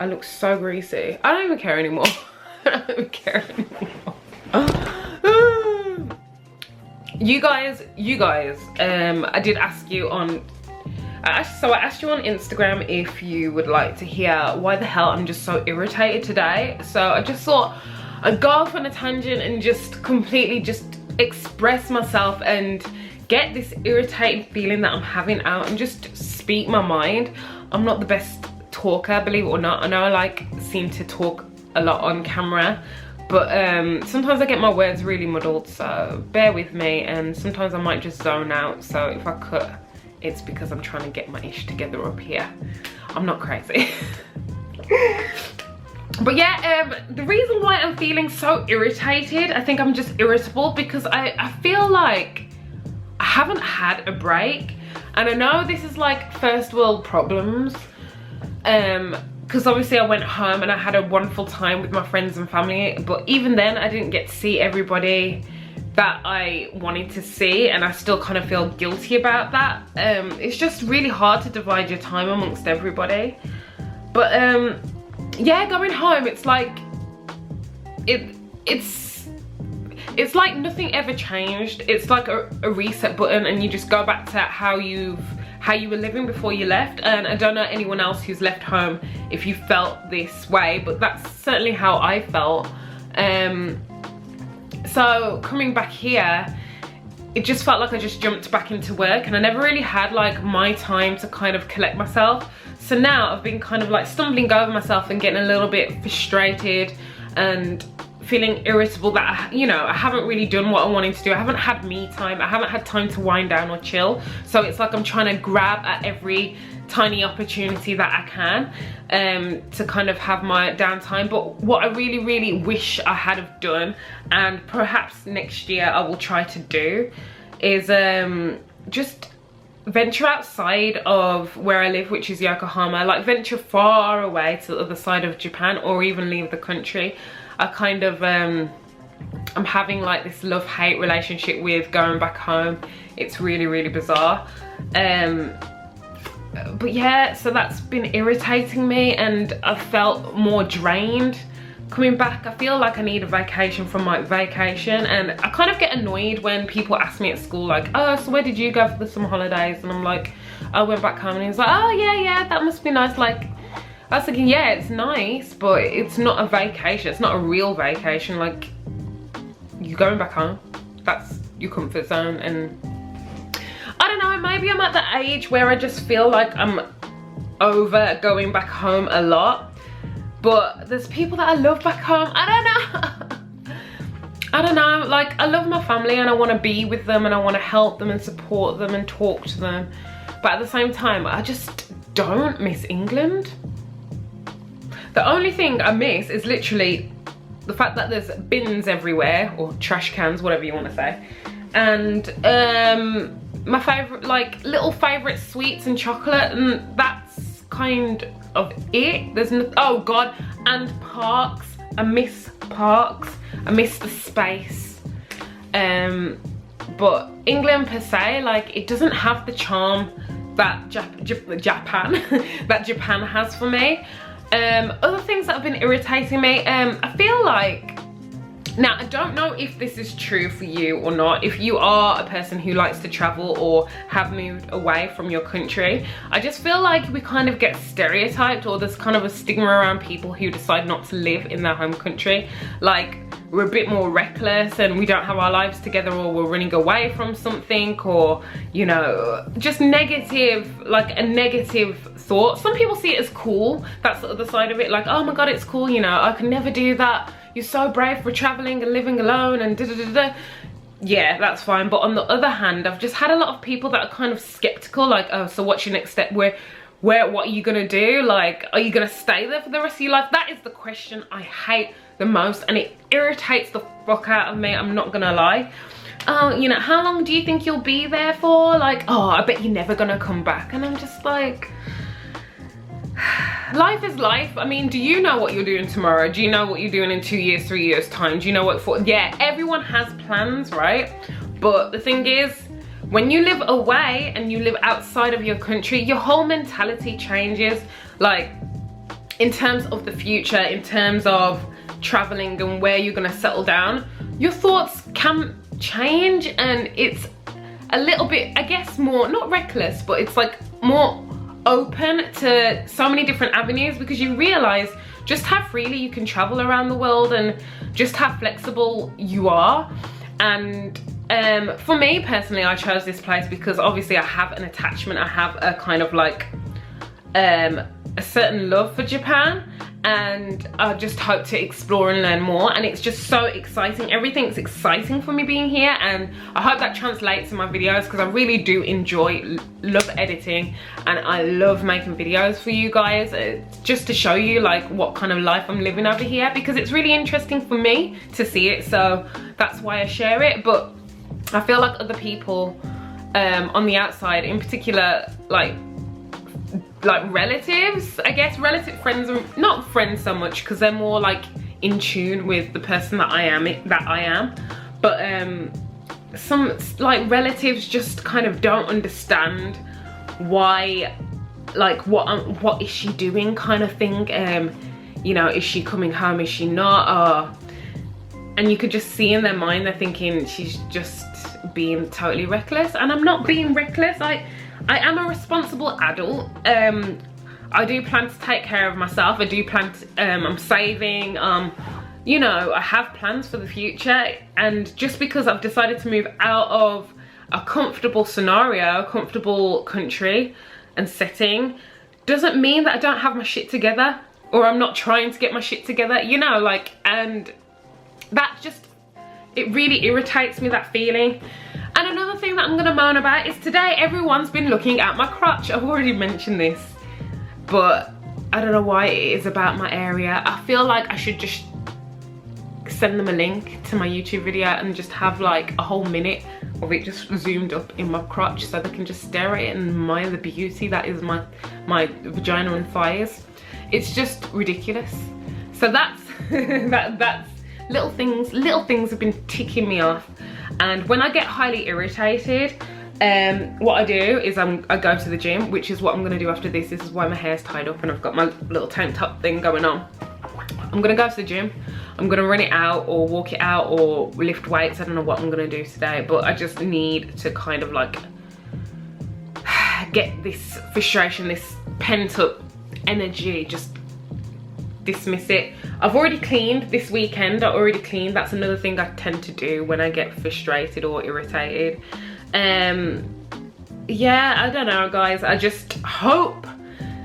I look so greasy. I don't even care anymore. I don't even care anymore. You guys, I did ask you on, so I asked you on Instagram if you would like to hear why the hell I'm just so irritated today. So I just thought I'd go off on a tangent and just completely just express myself and get this irritated feeling that I'm having out and just speak my mind. I'm not the best talker, believe it or not. I know I like seem to talk a lot on camera, but sometimes I get my words really muddled, so bear with me, and sometimes I might just zone out. So if I cut, it's because I'm trying to get my ish together up here. I'm not crazy. But yeah, the reason why I'm feeling so irritated, I think I'm just irritable because I feel like I haven't had a break. And I know this is like first world problems, because obviously I went home and I had a wonderful time with my friends and family, but even then I didn't get to see everybody that I wanted to see, and I still kind of feel guilty about that. It's just really hard to divide your time amongst everybody. But yeah, going home, it's like it's like nothing ever changed. It's like a reset button, and you just go back to how you were living before you left. And I don't know anyone else who's left home if you felt this way, but that's certainly how I felt. So coming back here, it just felt like I just jumped back into work, and I never really had like my time to kind of collect myself. So now I've been kind of like stumbling over myself and getting a little bit frustrated and feeling irritable that, you know, I haven't really done what I wanted to do. I haven't had me time. I haven't had time to wind down or chill. So it's like I'm trying to grab at every tiny opportunity that I can to kind of have my downtime. But what I really, really wish I had have done, and perhaps next year I will try to do, is just venture outside of where I live, which is Yokohama. Like venture far away to the other side of Japan, or even leave the country. I kind of I'm having like this love-hate relationship with going back home. It's really, really bizarre. But yeah, so that's been irritating me, and I've felt more drained coming back. I feel like I need a vacation from my vacation, and I kind of get annoyed when people ask me at school like, oh, so where did you go for the summer holidays? And I'm like, I went back home. And he's like, oh yeah, that must be nice. Like, I was thinking, yeah, it's nice, but it's not a vacation. It's not a real vacation. Like, you're going back home. That's your comfort zone. And I don't know, maybe I'm at the age where I just feel like I'm over going back home a lot. But there's people that I love back home. I don't know. Like, I love my family and I want to be with them and I want to help them and support them and talk to them. But at the same time, I just don't miss England. The only thing I miss is literally the fact that there's bins everywhere, or trash cans, whatever you want to say. And my favorite, like, little favorite sweets and chocolate, and that's kind of it. There's no, oh god, and parks. I miss parks. I miss the space. But England per se, like, it doesn't have the charm that Japan that Japan has for me. Other things that have been irritating me, I feel like, now I don't know if this is true for you or not, if you are a person who likes to travel or have moved away from your country. I just feel like we kind of get stereotyped, or there's kind of a stigma around people who decide not to live in their home country. Like, we're a bit more reckless and we don't have our lives together, or we're running away from something, or, you know, just negative, like a negative thought. Some people see it as cool. That's the other side of it. Like, oh my god, it's cool, you know, I can never do that. You're so brave for traveling and living alone and da-da-da-da. Yeah, that's fine. But on the other hand, I've just had a lot of people that are kind of skeptical, like, oh, so what's your next step? What are you gonna do? Like, are you gonna stay there for the rest of your life? That is the question I hate the most, and it irritates the fuck out of me, I'm not gonna lie. Oh, you know, how long do you think you'll be there for? Like, oh, I bet you're never gonna come back. And I'm just like, life is life. I mean, do you know what you're doing tomorrow? Do you know what you're doing in 2 years, 3 years time? Do you know what for? Yeah, everyone has plans, right? But the thing is, when you live away and you live outside of your country, your whole mentality changes. Like, in terms of the future, in terms of traveling and where you're gonna settle down, your thoughts can change, and it's a little bit, I guess, more, not reckless, but it's like more open to so many different avenues, because you realize just how freely you can travel around the world and just how flexible you are. And for me personally, I chose this place because obviously I have an attachment, I have a kind of like a certain love for Japan, and I just hope to explore and learn more, and it's just so exciting. Everything's exciting for me being here, and I hope that translates in my videos, because I really do love editing, and I love making videos for you guys, just to show you like what kind of life I'm living over here, because it's really interesting for me to see it, so that's why I share it. But I feel like other people on the outside, in particular, like relatives, I guess, relative friends, not friends so much, because they're more like in tune with the person that I am, but some like relatives just kind of don't understand why, like what is she doing kind of thing, you know, is she coming home, is she not, and you could just see in their mind they're thinking she's just being totally reckless, and I'm not being reckless. I am a responsible adult. I do plan to take care of myself. I do plan to, I'm saving, you know, I have plans for the future. And just because I've decided to move out of a comfortable scenario, a comfortable country and setting, doesn't mean that I don't have my shit together, or I'm not trying to get my shit together, you know, like, and that just, it really irritates me, that feeling. And another thing that I'm gonna moan about is today everyone's been looking at my crotch. I've already mentioned this, but I don't know why it is about my area. I feel like I should just send them a link to my YouTube video and just have like a whole minute of it just zoomed up in my crotch, so they can just stare at it and admire the beauty that is my vagina and thighs. It's just ridiculous. So that's that's little things have been ticking me off. And when I get highly irritated, what I do is I go to the gym, which is what I'm gonna do after this. This is why my hair's tied up and I've got my little tank top thing going on. I'm gonna go to the gym. I'm gonna run it out or walk it out or lift weights. I don't know what I'm gonna do today, but I just need to kind of like get this frustration, this pent up energy, just dismiss it. I've already cleaned this weekend. I already cleaned. That's another thing I tend to do when I get frustrated or irritated. Yeah, I don't know, guys. I just hope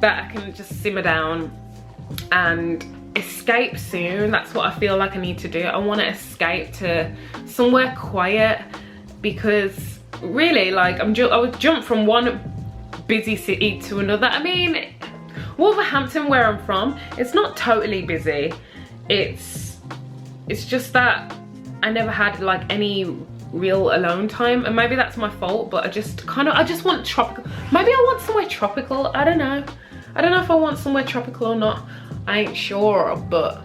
that I can just simmer down and escape soon. That's what I feel like I need to do. I want to escape to somewhere quiet, because really, like, I would jump from one busy city to another. I mean, Wolverhampton, where I'm from, it's not totally busy. It's just that I never had like any real alone time, and maybe that's my fault, but I just want tropical. Maybe I want somewhere tropical. I don't know if I want somewhere tropical or not. I ain't sure, but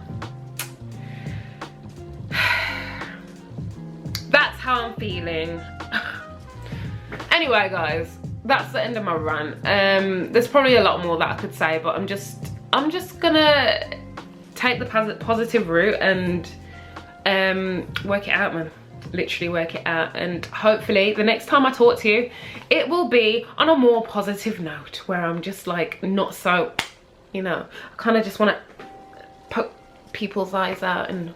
that's how I'm feeling. Anyway, guys, that's the end of my rant. There's probably a lot more that I could say, but I'm just gonna take the positive route and work it out, man. Literally work it out, and hopefully the next time I talk to you, it will be on a more positive note, where I'm just like not so, you know, I kind of just want to poke people's eyes out and,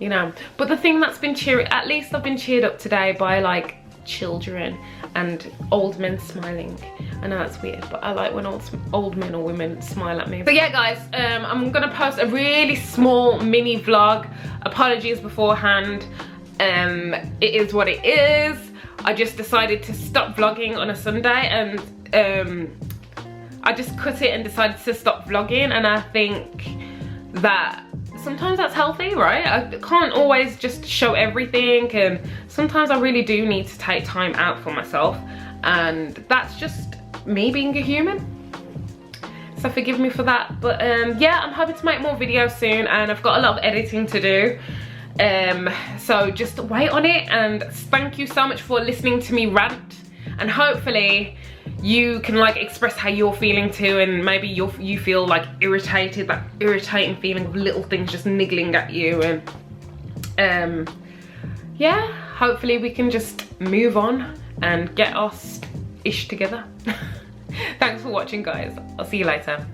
you know. But the thing that's been at least I've been cheered up today by like children and old men smiling. I know that's weird, but I like when old men or women smile at me. So yeah, guys, I'm gonna post a really small mini vlog. Apologies beforehand. It is what it is. I just decided to stop vlogging on a Sunday, and I just cut it and decided to stop vlogging, and I think that sometimes that's healthy, right? I can't always just show everything, and sometimes I really do need to take time out for myself, and that's just me being a human. So forgive me for that. But yeah, I'm hoping to make more videos soon, and I've got a lot of editing to do. So just wait on it, and thank you so much for listening to me rant, and hopefully you can like express how you're feeling too, and maybe you feel like irritated, that irritating feeling of little things just niggling at you. And yeah, hopefully we can just move on and get us ish together. Thanks for watching, guys. I'll see you later.